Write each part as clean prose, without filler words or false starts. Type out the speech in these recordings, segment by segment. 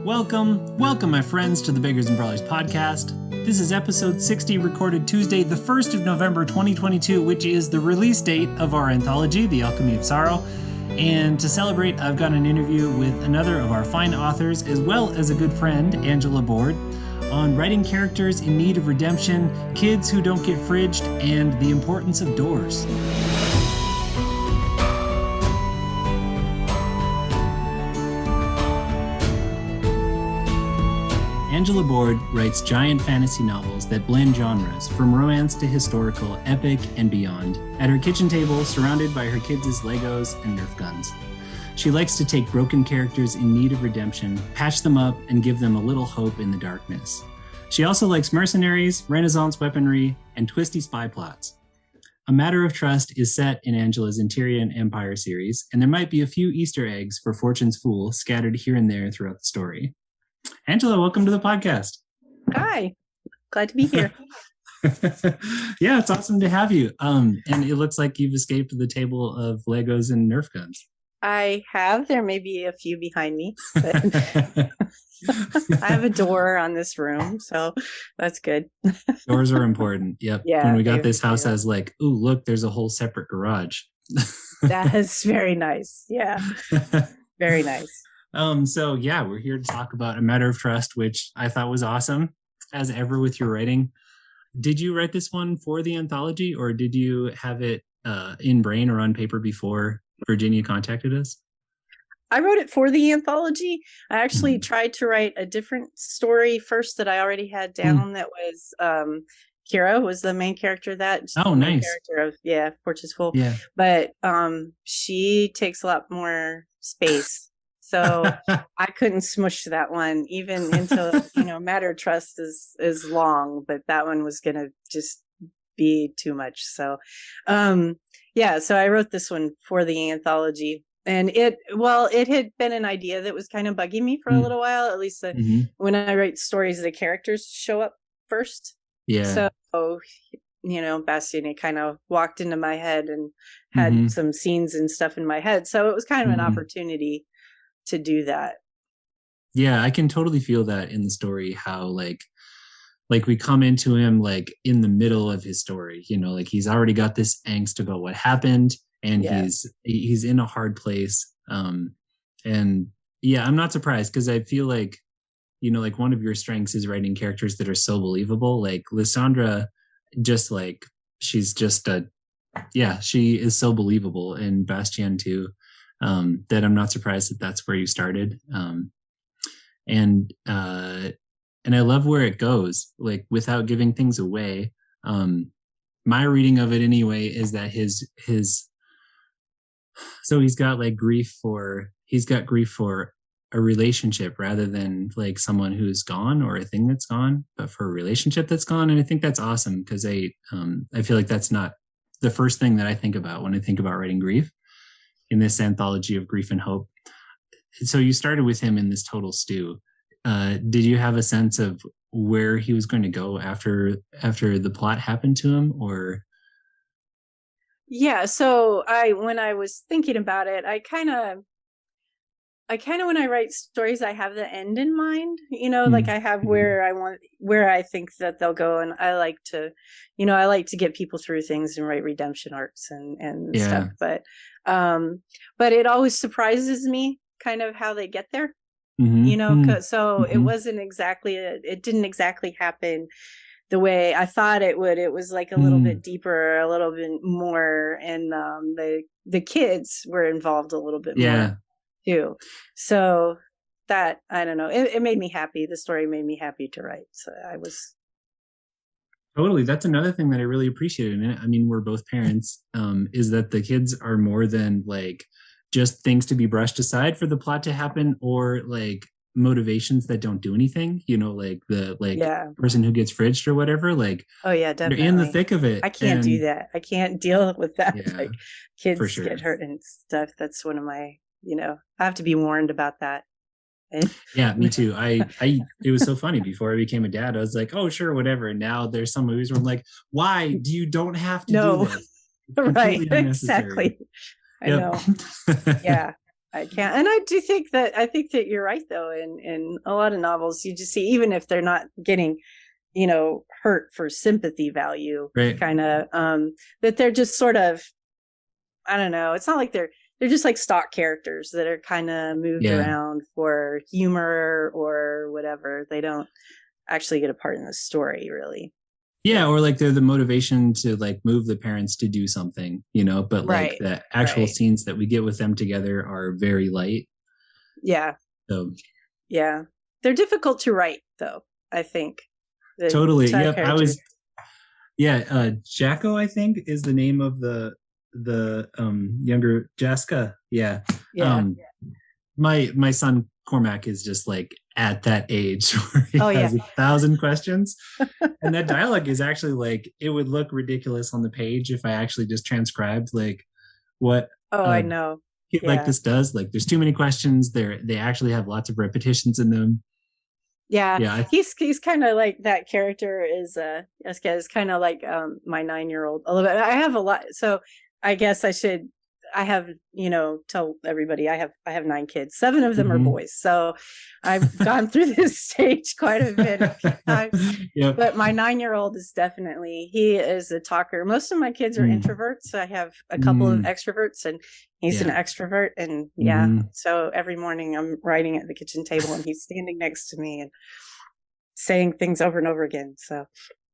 Welcome, my friends, to the Beggars and Brawlers podcast. This is episode 60, recorded Tuesday, the 1st of November, 2022, which is the release date of our anthology, The Alchemy of Sorrow. And to celebrate, I've got an interview with another of our fine authors, as well as a good friend, Angela Boord, on writing characters in need of redemption, kids who don't get fridged, and the importance of doors. Angela Boord writes giant fantasy novels that blend genres, from romance to historical, epic, and beyond, at her kitchen table, surrounded by her kids' Legos and Nerf guns. She likes to take broken characters in need of redemption, patch them up, and give them a little hope in the darkness. She also likes mercenaries, Renaissance weaponry, and twisty spy plots. A Matter of Trust is set in Angela's Interior Empire series, and there might be a few Easter eggs for Fortune's Fool scattered here and there throughout the story. Angela, welcome to the podcast. Hi, glad to be here. Yeah, it's awesome to have you. And it looks like you've escaped the table of Legos and Nerf guns. I have. There may be a few behind me, but I have a door on this room, so that's good. Doors are important. Yep. Yeah. When we got this house, I was like, ooh, look, there's a whole separate garage. That is very nice. Yeah. Very nice. So yeah, we're here to talk about A Matter of Trust, which I thought was awesome, as ever with your writing. Did you write this one for the anthology, or did you have it in brain or on paper before Virginia contacted us? I wrote it for the anthology. I actually tried to write a different story first that I already had down. That was Kira was the main character. Nice character of Fortune's Fool. Yeah, but she takes a lot more space. So I couldn't smush that one even into, Matter of Trust is long, but that one was going to just be too much. So, so I wrote this one for the anthology, and it had been an idea that was kind of bugging me for a little while, at least when I write stories, the characters show up first. Yeah. So, Bastien kind of walked into my head and had some scenes and stuff in my head. So it was kind of an opportunity to do that. Yeah, I can totally feel that in the story, how like we come into him like in the middle of his story, like he's already got this angst about what happened, and he's in a hard place. And yeah, I'm not surprised, because I feel like, like one of your strengths is writing characters that are so believable. Like Lysandra, just like she's just she is so believable, and Bastien too. That I'm not surprised that that's where you started. And I love where it goes, like without giving things away. My reading of it anyway is that so he's got grief for a relationship rather than like someone who's gone or a thing that's gone, but for a relationship that's gone. And I think that's awesome, because I feel like that's not the first thing that I think about when I think about writing grief in this anthology of grief and hope. So you started with him in this total stew. Did you have a sense of where he was going to go after the plot happened to him, or? Yeah. So when I was thinking about it, I kind of, when I write stories, I have the end in mind, like I have where I think that they'll go. And I like to, get people through things and write redemption arcs and stuff. But it always surprises me kind of how they get there, it wasn't exactly, it didn't exactly happen the way I thought it would. It was like a little bit deeper, a little bit more. And the kids were involved a little bit more too. So that, I don't know, it made me happy. The story made me happy to write. So I was. Totally. That's another thing that I really appreciated. And I mean, we're both parents, is that the kids are more than like just things to be brushed aside for the plot to happen, or like motivations that don't do anything, like the person who gets fridged or whatever, like, oh yeah, definitely. They're in the thick of it. I can't do that. I can't deal with that. Like kids sure. Get hurt and stuff. That's one of my, I have to be warned about that. Yeah, me too. It was so funny. Before I became a dad, I was like, oh, sure, whatever. And now there's some movies where I'm like, why do you don't have to do this? Right, exactly. I know. Yeah, I can't. And I think that you're right though. In a lot of novels, you just see, even if they're not getting, hurt for sympathy value, right, kind of, that they're just sort of, I don't know. It's not like they're just like stock characters that are kind of moved yeah, around for humor or whatever. They don't actually get a part in the story, really. yeah, So, or like they're the motivation to like move the parents to do something, but like right, the actual right, scenes that we get with them together are very light. yeah, So yeah. They're difficult to write, though. I think the totally, child yep. I characters. was, yeah, Jacko, I think, is the name of the younger Jessica. Yeah. Yeah. Um my son Cormac is just like at that age where he Oh yeah. has 1,000 questions. And that dialogue is actually like, it would look ridiculous on the page if I actually just transcribed like what Oh, I uh know. like Yeah. this does. Like there's too many questions. They actually have lots of repetitions in them. Yeah, Yeah. he's kind of like that character is kind of like my 9-year-old a little bit. I have a lot, so I guess I should. I have, tell everybody I have 9 kids. 7 of them are Mhm. boys, so I've gone through this stage quite a bit of times. Yep. But my 9-year-old he is a talker. Most of my kids are Mm. introverts. I have a couple of Mm. extroverts, and he's an Yeah. extrovert. And yeah, Mhm. so every morning I'm writing at the kitchen table, and he's standing next to me and saying things over and over again. So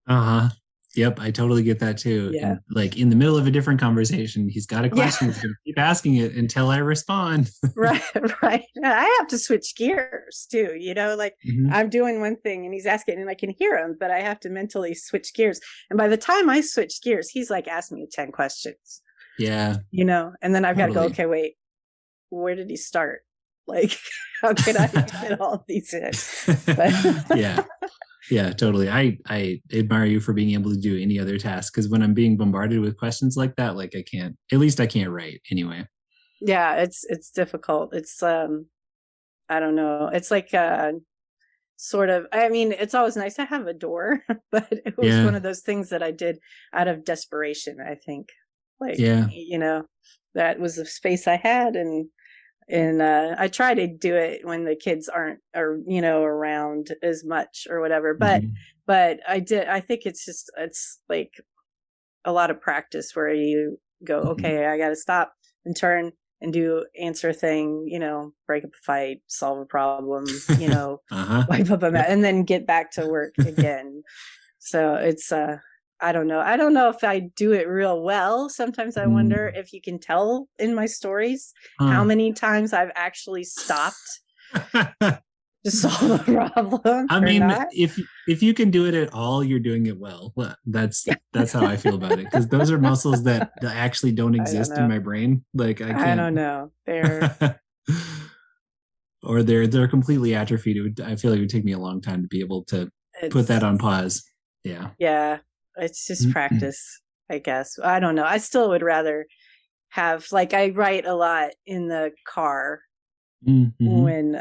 Uh-huh. Yep, I totally get that too. yeah, And like in the middle of a different conversation, he's got a yeah, question. He's gonna keep asking it until I respond. right, right. I have to switch gears too. Like Mhm. I'm doing one thing and he's asking, and I can hear him, but I have to mentally switch gears. And by the time I switch gears, he's like asking me 10 questions. Yeah, And then I've got to go. totally. Okay, wait, where did he start? Like, how can I fit all of these in? But Yeah. Yeah, totally. I admire you for being able to do any other task, because when I'm being bombarded with questions like that, like I can't, at least I can't write anyway. yeah, it's difficult. It's I don't know. It's like sort of, I mean, it's always nice to have a door, but it was Yeah. one of those things that I did out of desperation, I think. Like, Yeah. that was the space I had, and I try to do it when the kids aren't, or around as much or whatever. But Mhm. I think it's like a lot of practice where you go, Mhm. okay, I got to stop and turn and do answer a thing, break up a fight, solve a problem, Uh-huh. wipe up a mess, Yep. and then get back to work again. So it's I don't know. I don't know if I do it real well. Sometimes I wonder Mm. if you can tell in my stories how Huh. many times I've actually stopped to solve a problem I or mean, not. if you can do it at all, you're doing it well. Well, that's how I feel about it, because those are muscles that actually don't I don't exist in know. my brain. Like I I can't, don't know. They're or they're completely atrophied. I feel like it would take me a long time to be able to put that it's on pause. Yeah. Yeah, it's just practice, I guess. I don't know. I still would rather have, like, I write a lot in the car Mm-hmm. when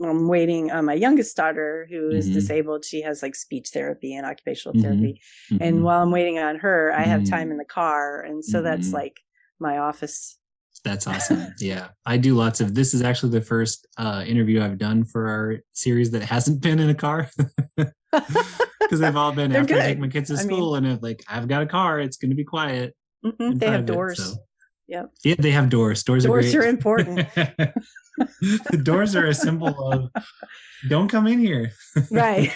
I'm waiting on my youngest daughter who is Mm-hmm. disabled. She has like speech therapy and occupational Mm-hmm. therapy. And Mm-hmm. while I'm waiting on her, I have time in Mm-hmm. the car. And so that's Mm-hmm. like my office. That's awesome. Yeah. I do lots of, this is actually the first interview I've done for our series that hasn't been in a car. Because they've all been They're after I take my good. kids to I mean, school, and it's like, I've got a car, it's going to be quiet and they have private. So doors. Yep. yeah, they have doors. Doors are Doors great. are important. The doors are a symbol of don't come in here. Right.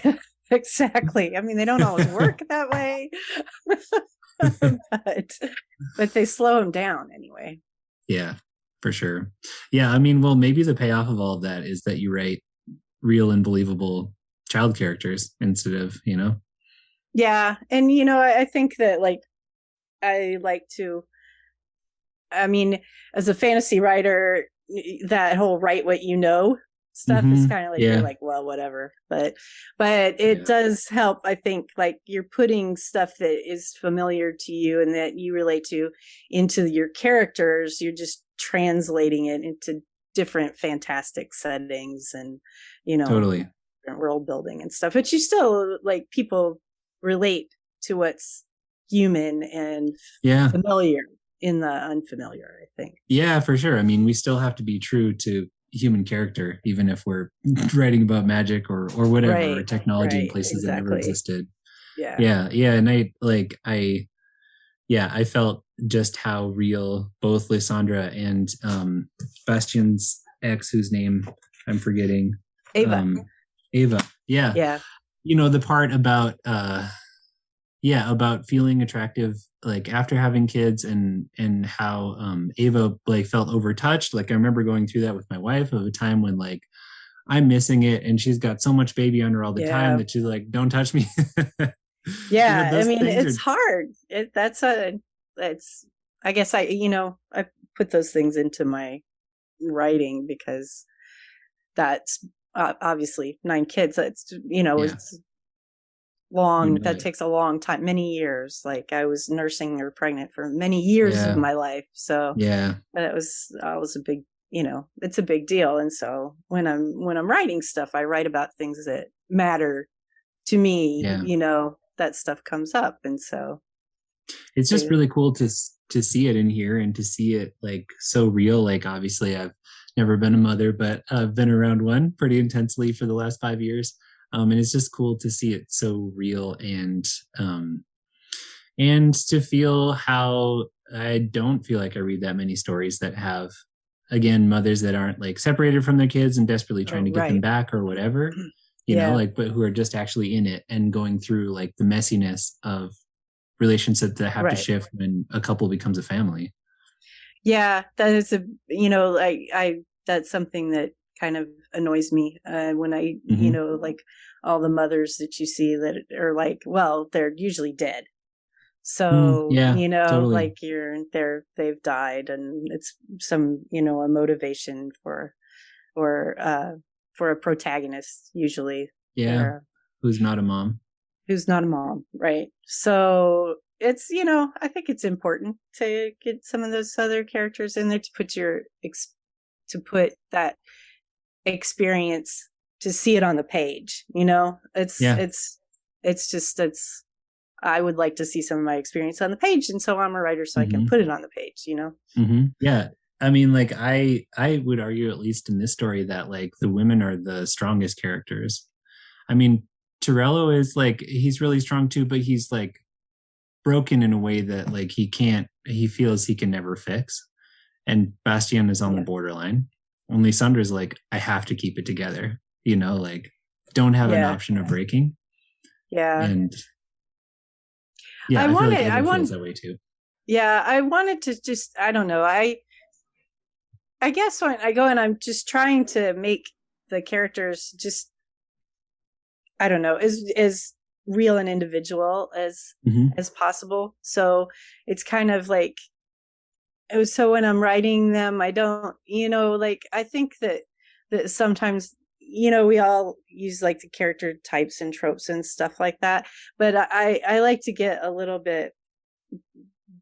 Exactly. I mean, they don't always work that way, but they slow them down anyway. Yeah, for sure. Yeah, I mean, well, maybe the payoff of all of that is that you write real and believable child characters instead of, Yeah, and I think that, like, I like to, I mean, as a fantasy writer, that whole write what you know stuff is Mm-hmm. kind of like, you're Yeah. like, well, whatever. But it Yeah. does help, I think, like, you're putting stuff that is familiar to you and that you relate to into your characters. You're just translating it into different fantastic settings and, Totally. world building and stuff. But you still, like, people relate to what's human and Yeah. familiar. in the unfamiliar, I think. Yeah, for sure. I mean, we still have to be true to human character, even if we're writing about magic or whatever, or technology in places that never exactly. existed. Yeah. Yeah. And I felt just how real both Lysandra and Bastian's ex, whose name I'm forgetting. Ava. Ava. Yeah. Yeah. The part about feeling attractive like after having kids, and how Ava like felt overtouched. Like I remember going through that with my wife of a time when like I'm missing it and she's got so much baby on her all the time that she's like, don't touch me. Yeah, I those mean, things it's hard. I guess I put those things into my writing because that's obviously 9 kids. That's, it's long. That takes a long time, many years. Like I was nursing or pregnant for many years of my life. So that was a big, it's a big deal. And so when I'm writing stuff, I write about things that matter to me, that stuff comes up. And so it's just really cool to see it in here and to see it like so real. Like obviously I've never been a mother, but I've been around one pretty intensely for the last 5 years. And it's just cool to see it so real and to feel how I don't feel like I read that many stories that have, again, mothers that aren't like separated from their kids and desperately trying to get them back or whatever, but who are just actually in it and going through like the messiness of relationships that have to shift when a couple becomes a family. Yeah, that is that's something that kind of annoys me when I, like all the mothers that you see that are like, well, they're usually dead. So, totally. Like they've died and it's some, a motivation for a protagonist usually. Yeah. Who's not a mom. Right. So it's, I think it's important to get some of those other characters in there to put that experience, to see it on the page. I would like to see some of my experience on the page, and so I'm a writer, so I can put it on the page. Yeah, I mean, like I would argue, at least in this story, that like the women are the strongest characters. I mean, Torello is like, he's really strong too, but he's like broken in a way that like he feels he can never fix. And Bastian is on the borderline. Only Sandra's like, I have to keep it together, like don't have an option of breaking. Yeah. And I feel like Ava feels that way too. Yeah, I wanted to just, I don't know. I guess when I go and I'm just trying to make the characters just, I don't know, as real and individual as possible. So it's kind of like, so when I'm writing them, I don't, like, I think that sometimes, we all use like the character types and tropes and stuff like that. But I like to get a little bit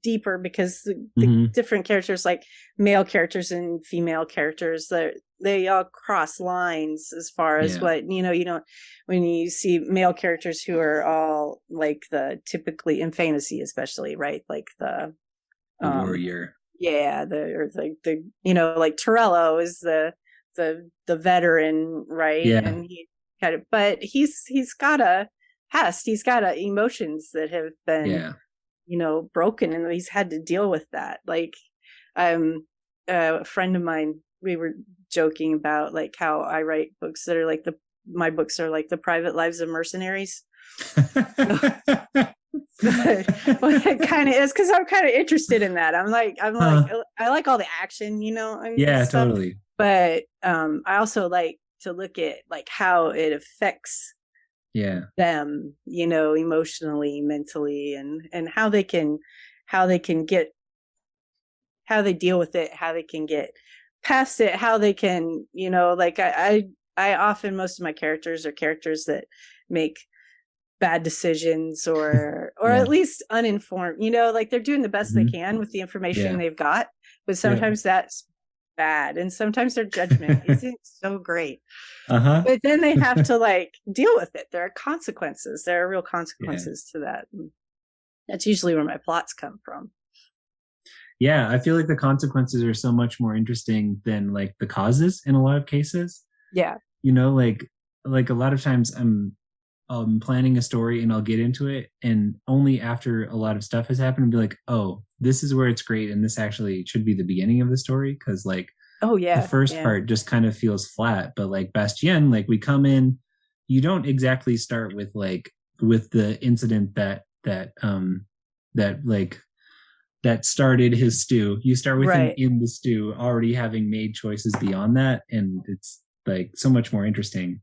deeper because the different characters, like male characters and female characters, they all cross lines as far as what, when you see male characters who are all like the typically in fantasy, especially, right? Like the warrior. Yeah. The like Torello is the veteran, right? Yeah. And he kind of, but he's got emotions that have been, broken, and he's had to deal with that. Like, a friend of mine, we were joking about like how I write books that are like my books are like the private lives of mercenaries. But it kind of is, because I'm kind of interested in that. I'm like, I like all the action, yeah, stuff. Totally. But I also like to look at like how it affects them, emotionally, mentally, and how they deal with it, how they can get past it, how they can, like I often, most of my characters are characters that make bad decisions or at least uninformed, like they're doing the best they can with the information they've got, but sometimes that's bad, and sometimes their judgment isn't so great. But then they have to like deal with it. There are real consequences to that. And that's usually where my plots come from. yeah, I feel like the consequences are so much more interesting than like the causes in a lot of cases. Yeah. You know, like a lot of times I'm planning a story and I'll get into it, and only after a lot of stuff has happened and be like, oh, this is where it's great, and this actually should be the beginning of the story, because like Oh the yeah. first Yeah. part just kind of feels flat. But like Bastien, like we come in, you don't exactly start with like with the incident that like that started his stew. You start with him Right. in the stew already having made choices beyond that, and it's like so much more interesting.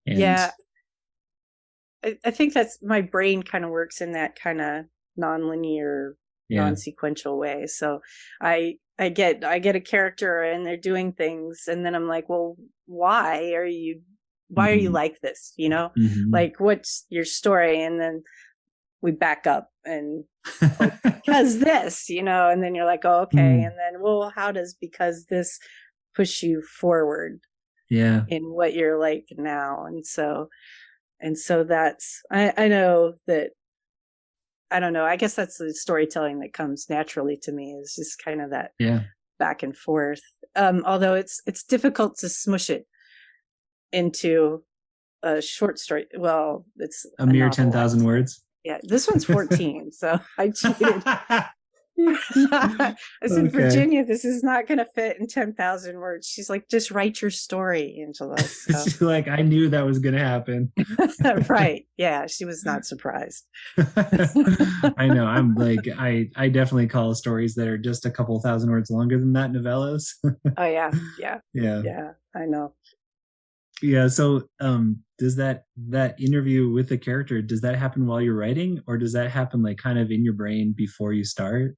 And Yeah. I think that's my brain kind of works in that kind of nonlinear, yeah. non-sequential way. So I get a character and they're doing things, and then I'm like, well, why are you Mm-hmm. like this? You know, Mm-hmm. like what's your story? And then we back up and oh, because this, and then you're like, oh, okay. Mm. And then, well, how does because this push you forward Yeah. in what you're like now? And so that's I know that I don't know. I guess that's the storytelling that comes naturally to me is just kind of that Yeah. back and forth. Although it's difficult to smush it into a short story. Well, it's A a mere novel. 10,000 words. Yeah, this one's 14, so I cheated. I said, Okay. Virginia, this is not going to fit in 10,000 words. She's like, just write your story, Angela. So, She's like, I knew that was going to happen. right. Yeah, she was not surprised. I know. I'm like, I definitely call stories that are just a couple thousand words longer than that novellas. Oh, yeah. Yeah. Yeah. Yeah. I know. Yeah. So, does that interview with the character, does that happen while you're writing, or does that happen like kind of in your brain before you start?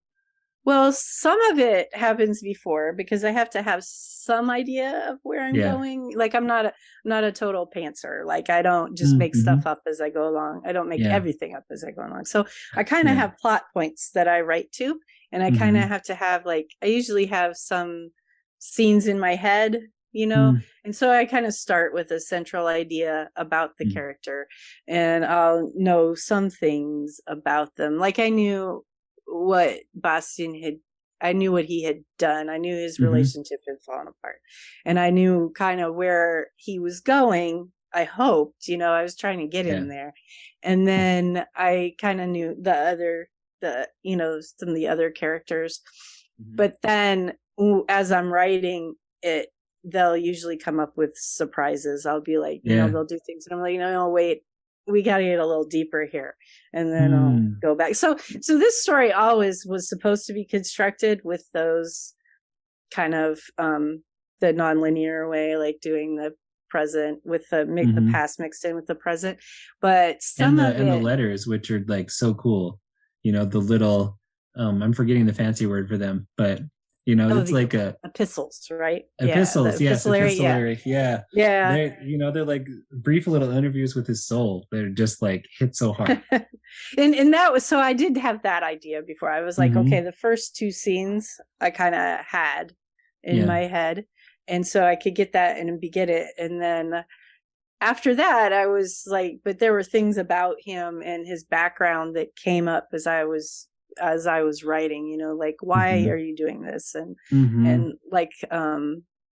Well, some of it happens before because I have to have some idea of where I'm Yeah. going. Like I'm not a total pantser. Like I don't just make Mm-hmm. stuff up as I go along. I don't make Yeah. everything up as I go along. So I kind of Yeah. have plot points that I write to, and I kind of Mm-hmm. have to have like I usually have some scenes in my head, Mm. and so I kind of start with a central idea about the Mm. character, and I'll know some things about them. Like I knew what Bastian had I knew what he had done. I knew his Mm-hmm. relationship had fallen apart. And I knew kind of where he was going. I hoped, I was trying to get Yeah. him there. And then I kind of knew some of the other characters. Mm-hmm. But then as I'm writing it, they'll usually come up with surprises. I'll be like, Yeah. they'll do things and I'm like, no, wait, we got to get a little deeper here, and then I'll Mm. go back. So this story always was supposed to be constructed with those kind of the nonlinear way, like doing the present with the Mm-hmm. past mixed in with the present, but And some the of and the it. letters, which are like so cool. The little I'm forgetting the fancy word for them, but Oh, it's the like a epistles, right? Yeah, the epistles. Yes, epistolary. Yeah, epistolary. Yeah. yeah. They're like brief little interviews with his soul. They're just like hit so hard. And that was so I did have that idea before. I was like, okay, Mm-hmm. the first two scenes I kind of had in Yeah. my head, and so I could get that and get it. And then after that, I was like, but there were things about him and his background that came up as I was writing. Like why Mm-hmm. are you doing this? And Mm-hmm. and like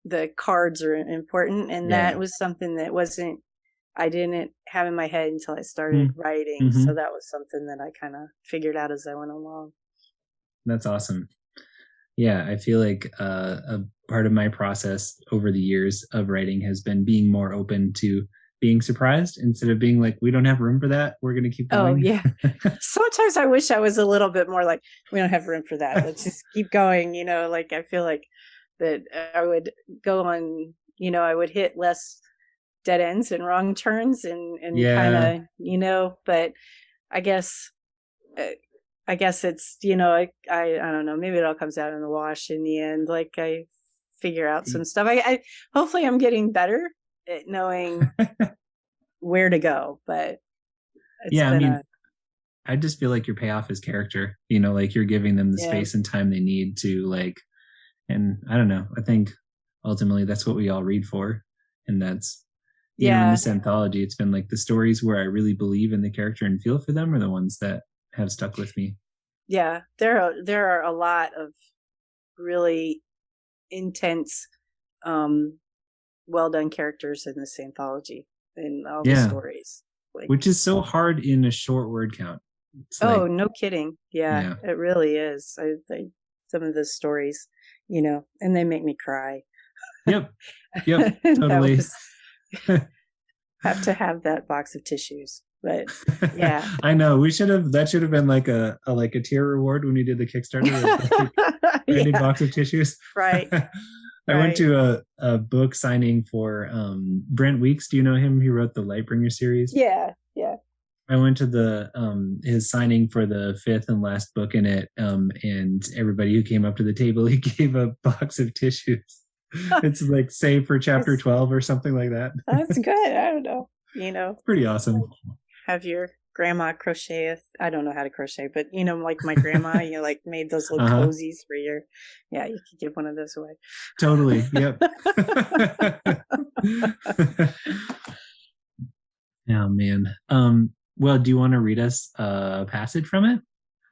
the cards are important, and Yeah. that was something that wasn't I didn't have in my head until I started writing. Mm-hmm. So that was something that I kind of figured out as I went along. That's awesome. Yeah, I feel like a part of my process over the years of writing has been being more open to being surprised instead of being like, we don't have room for that. We're going to keep Oh, going. yeah. Sometimes I wish I was a little bit more like, we don't have room for that. Let's just keep going. Like I feel like that I would go on, I would hit less dead ends and wrong turns and kind Yeah. of, but I guess uh, I guess it's I don't know, maybe it all comes out in the wash in the end, like I figure out some stuff. I hopefully I'm getting better at knowing where to go, but it's Yeah. I been mean, a I just feel like your payoff is character, like you're giving them the yeah. space and time they need to like, and I don't know. I think ultimately that's what we all read for. And that's, in Yeah, this anthology, it's been like the stories where I really believe in the character and feel for them are the ones that have stuck with me. yeah, there are a lot of really intense, well done characters in this anthology and all the stories. Like, which is so hard in a short word count. It's like, no kidding. Yeah, it really is. Some of the stories, and they make me cry. Yep, totally. Have to have that box of tissues. But yeah, I know that should have been like a tier reward when we did the Kickstarter. Branded box of tissues. Right. I went to a book signing for Brent Weeks. Do you know him? He wrote the Lightbringer series. Yeah. I went to the his signing for the 5th and last book in it, and everybody who came up to the table, he gave a box of tissues. It's like save for chapter 12 or something like that. That's good. I don't know. It's pretty awesome. Have your grandma crochet. I don't know how to crochet, but like my grandma, like made those little cozies for you could give one of those away. Totally. Yep. Oh man. Well, do you want to read us a passage from it?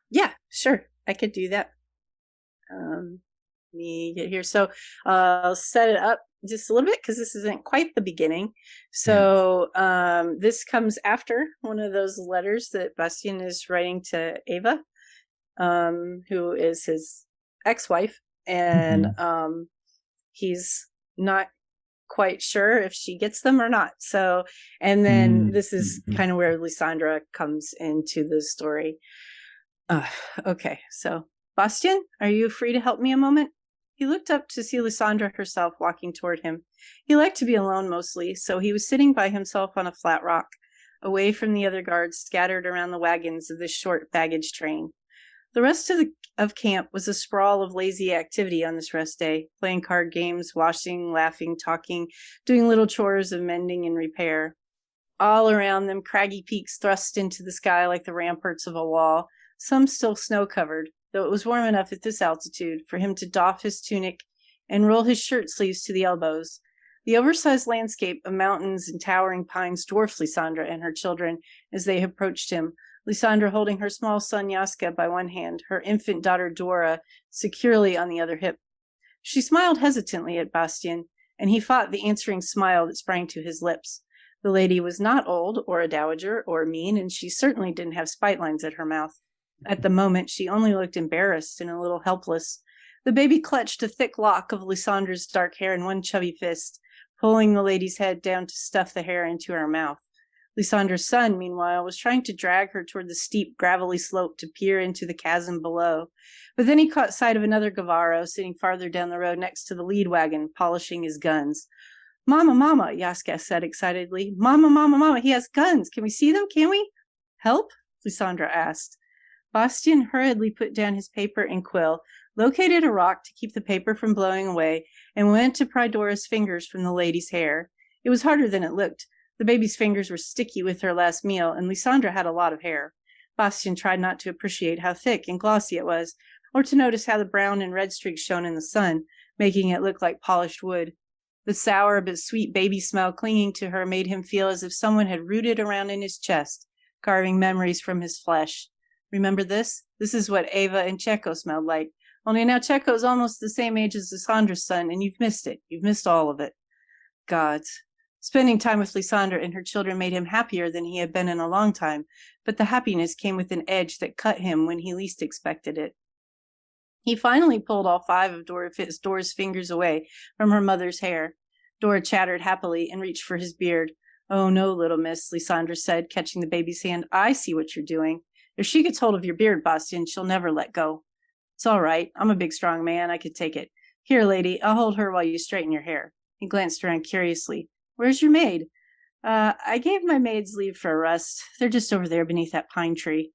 Yeah, sure. I could do that. Let me get here. So I'll set it up just a little bit because this isn't quite the beginning. So this comes after one of those letters that Bastien is writing to Ava, who is his ex-wife. And he's not quite sure if she gets them or not. So, and then this is kind of where Lysandra comes into the story. Okay, so Bastien, are you free to help me a moment? He looked up to see Lysandra herself walking toward him. He liked to be alone mostly, so he was sitting by himself on a flat rock, away from the other guards scattered around the wagons of this short baggage train. The rest of camp was a sprawl of lazy activity on this rest day, playing card games, washing, laughing, talking, doing little chores of mending and repair. All around them, craggy peaks thrust into the sky like the ramparts of a wall, some still snow-covered, though it was warm enough at this altitude for him to doff his tunic and roll his shirt sleeves to the elbows. The oversized landscape of mountains and towering pines dwarfed Lysandra and her children as they approached him, Lysandra holding her small son Yaska by one hand, her infant daughter Dora securely on the other hip. She smiled hesitantly at Bastien, and he fought the answering smile that sprang to his lips. The lady was not old, or a dowager, or mean, and she certainly didn't have spite lines at her mouth. At the moment, she only looked embarrassed and a little helpless. The baby clutched a thick lock of Lysandra's dark hair in one chubby fist, pulling the lady's head down to stuff the hair into her mouth. Lysandra's son, meanwhile, was trying to drag her toward the steep, gravelly slope to peer into the chasm below. But then he caught sight of another Gavaro sitting farther down the road next to the lead wagon, polishing his guns. Mama, Mama, Yaska said excitedly. Mama, Mama, Mama, he has guns. Can we see them? Can we? Help? Lysandra asked. Bastien hurriedly put down his paper and quill, located a rock to keep the paper from blowing away, and went to pry Dora's fingers from the lady's hair. It was harder than it looked. The baby's fingers were sticky with her last meal, and Lysandra had a lot of hair. Bastien tried not to appreciate how thick and glossy it was, or to notice how the brown and red streaks shone in the sun, making it look like polished wood. The sour but sweet baby smell clinging to her made him feel as if someone had rooted around in his chest, carving memories from his flesh. Remember this? This is what Ava and Checo smelled like. Only now Checo's almost the same age as Lysandra's son, and you've missed it. You've missed all of it. Gods. Spending time with Lysandra and her children made him happier than he had been in a long time, but the happiness came with an edge that cut him when he least expected it. He finally pulled all 5 of Dora's fingers away from her mother's hair. Dora chattered happily and reached for his beard. Oh, no, little miss, Lysandra said, catching the baby's hand. I see what you're doing. If she gets hold of your beard, Bastien, she'll never let go. It's all right. I'm a big, strong man. I could take it. Here, lady, I'll hold her while you straighten your hair. He glanced around curiously. Where's your maid? I gave my maids leave for a rest. They're just over there beneath that pine tree.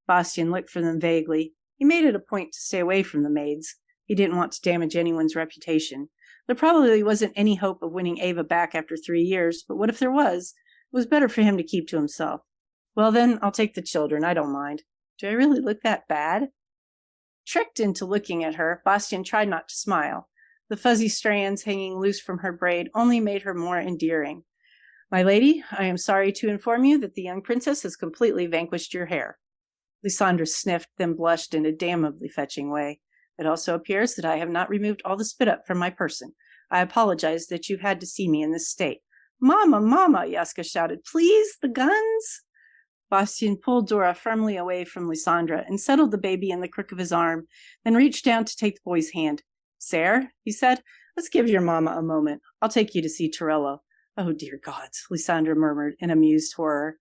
Bastien looked for them vaguely. He made it a point to stay away from the maids. He didn't want to damage anyone's reputation. There probably wasn't any hope of winning Ava back after 3 years, but what if there was? It was better for him to keep to himself. Well, then, I'll take the children. I don't mind. Do I really look that bad? Tricked into looking at her, Bastien tried not to smile. The fuzzy strands hanging loose from her braid only made her more endearing. My lady, I am sorry to inform you that the young princess has completely vanquished your hair. Lysandra sniffed, then blushed in a damnably fetching way. It also appears that I have not removed all the spit up from my person. I apologize that you've had to see me in this state. Mama, Mama, Yaska shouted. Please, the guns? Bastian pulled Dora firmly away from Lysandra and settled the baby in the crook of his arm, then reached down to take the boy's hand. Sare, he said, let's give your mama a moment. I'll take you to see Torello. Oh, dear gods, Lysandra murmured in amused horror.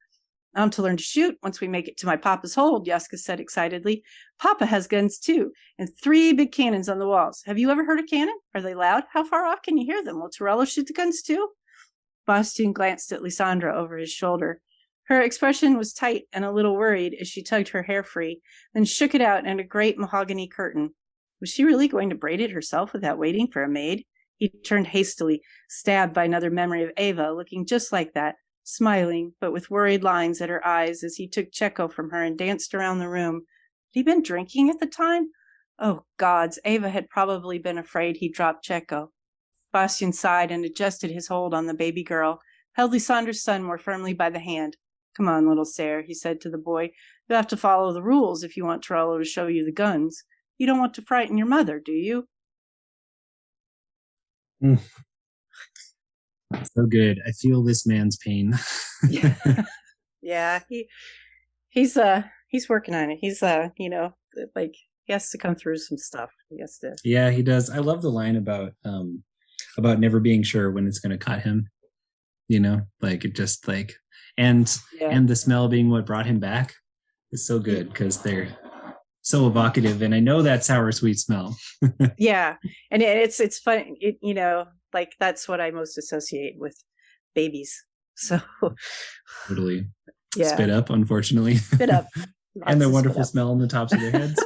I'm to learn to shoot once we make it to my papa's hold, Yaska said excitedly. Papa has guns too, and 3 big cannons on the walls. Have you ever heard a cannon? Are they loud? How far off can you hear them? Will Torello shoot the guns too? Bastian glanced at Lysandra over his shoulder. Her expression was tight and a little worried as she tugged her hair free, then shook it out in a great mahogany curtain. Was she really going to braid it herself without waiting for a maid? He turned hastily, stabbed by another memory of Ava, looking just like that, smiling, but with worried lines at her eyes as he took Checo from her and danced around the room. Had he been drinking at the time? Oh, gods, Ava had probably been afraid he'd dropped Checo. Bastian sighed and adjusted his hold on the baby girl, held Lysandra's son more firmly by the hand. Come on, little Sare, he said to the boy. You'll have to follow the rules if you want Torello to show you the guns. You don't want to frighten your mother, do you? So good. I feel this man's pain. Yeah, he's working on it. He's like he has to come through some stuff. He has to. Yeah, he does. I love the line about never being sure when it's going to cut him. Like it just like and the smell being what brought him back is so good because they're so evocative, and I know that sour sweet smell. Yeah, and it's fun. Like that's what I most associate with babies. So totally, spit up, unfortunately, spit up, and their wonderful smell on the tops of their heads.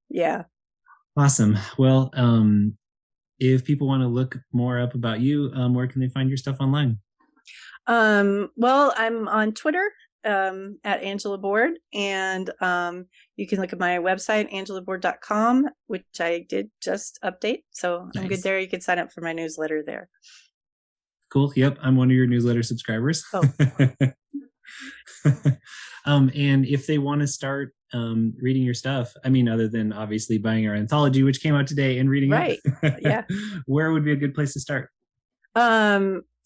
Yeah, awesome. Well, if people want to look more up about you, where can they find your stuff online? Well, I'm on Twitter at Angela Boord, and you can look at my website, angelaboord.com, which I did just update. So nice. I'm good there. You can sign up for my newsletter there. Cool. Yep. I'm one of your newsletter subscribers. Oh. And if they want to start reading your stuff, I mean, other than obviously buying our anthology, which came out today, and reading it, yeah, where would be a good place to start?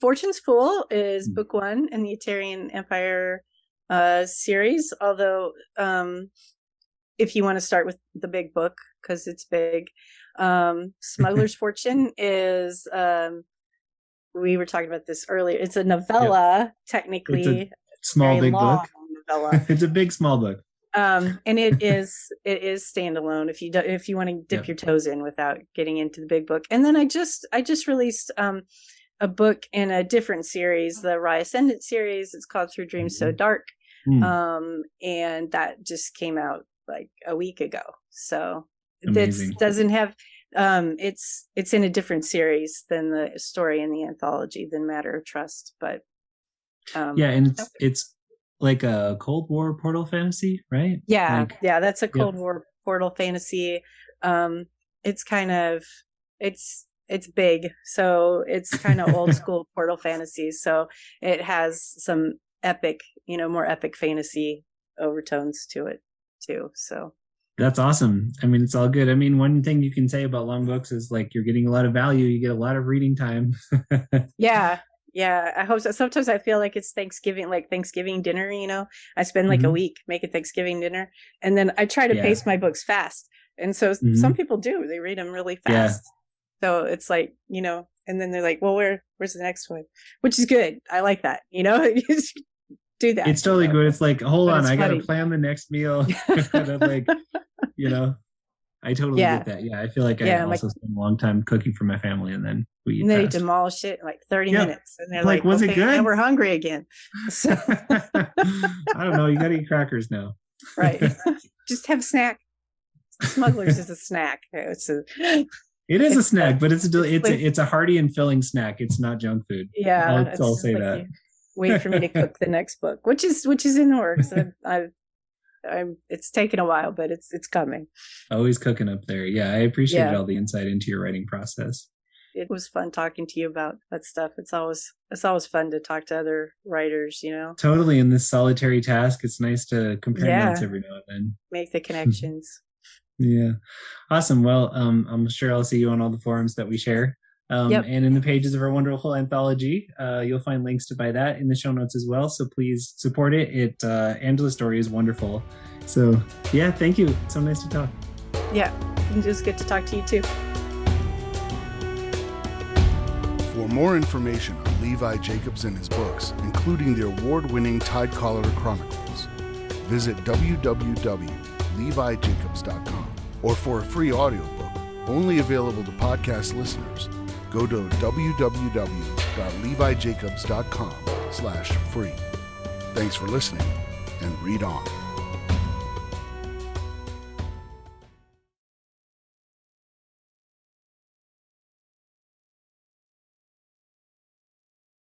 Fortune's Fool is book 1 in the Atarian Empire series. Although, if you want to start with the big book because it's big, Smuggler's Fortune is. We were talking about this earlier. It's a novella, technically. It's a small big book. Novella. It's a big small book. And it is standalone if you want to dip your toes in without getting into the big book. And then I just released a book in a different series, the Rye Ascendant series. It's called Through Dreams So Dark. And that just came out like a week ago. So that doesn't have it's in a different series than the story in the anthology, than Matter of Trust. But and it's like a Cold War portal fantasy, right? Yeah, that's a Cold War portal fantasy. It's kind of it's big, so it's kind of old school portal fantasy. So it has some epic, more epic fantasy overtones to it too. So that's awesome. I mean, it's all good. I mean, one thing you can say about long books is like you're getting a lot of value. You get a lot of reading time. Yeah, I hope so. Sometimes I feel like it's Thanksgiving, like Thanksgiving dinner, I spend like a week making Thanksgiving dinner, and then I try to pace my books fast. And so some people do, they read them really fast. So it's like, and then they're like, well, where's the next one? Which is good. I like that, do that. It's totally good. It's like, hold on, I got to plan the next meal. Like, I totally get that. Yeah, I feel like I also spend a long time cooking for my family, and then we eat and then you demolish it in like 30 minutes. And they're like, was it good? Now we're hungry again. So I don't know. You got to eat crackers now. Right. Just have a snack. Smugglers is a snack. It is a snack, but it's a hearty and filling snack. It's not junk food. Yeah. I'll say that. Wait for me to cook the next book, which is in the works. It's taken a while, but it's coming. Always cooking up there. Yeah, I appreciated all the insight into your writing process. It was fun talking to you about that stuff. It's always fun to talk to other writers, Totally. In this solitary task, it's nice to compare notes every now and then. Make the connections. Yeah. Awesome. Well, I'm sure I'll see you on all the forums that we share. Yep. And in the pages of our wonderful anthology, you'll find links to buy that in the show notes as well. So please support it. Angela's story is wonderful. So yeah, thank you. It's so nice to talk. Yeah, it was good to talk to you too. For more information on Levi Jacobs and his books, including the award-winning Tidecaller Chronicles, visit www.levijacobs.com. Or for a free audiobook, only available to podcast listeners, go to www.levijacobs.com/free. Thanks for listening, and read on.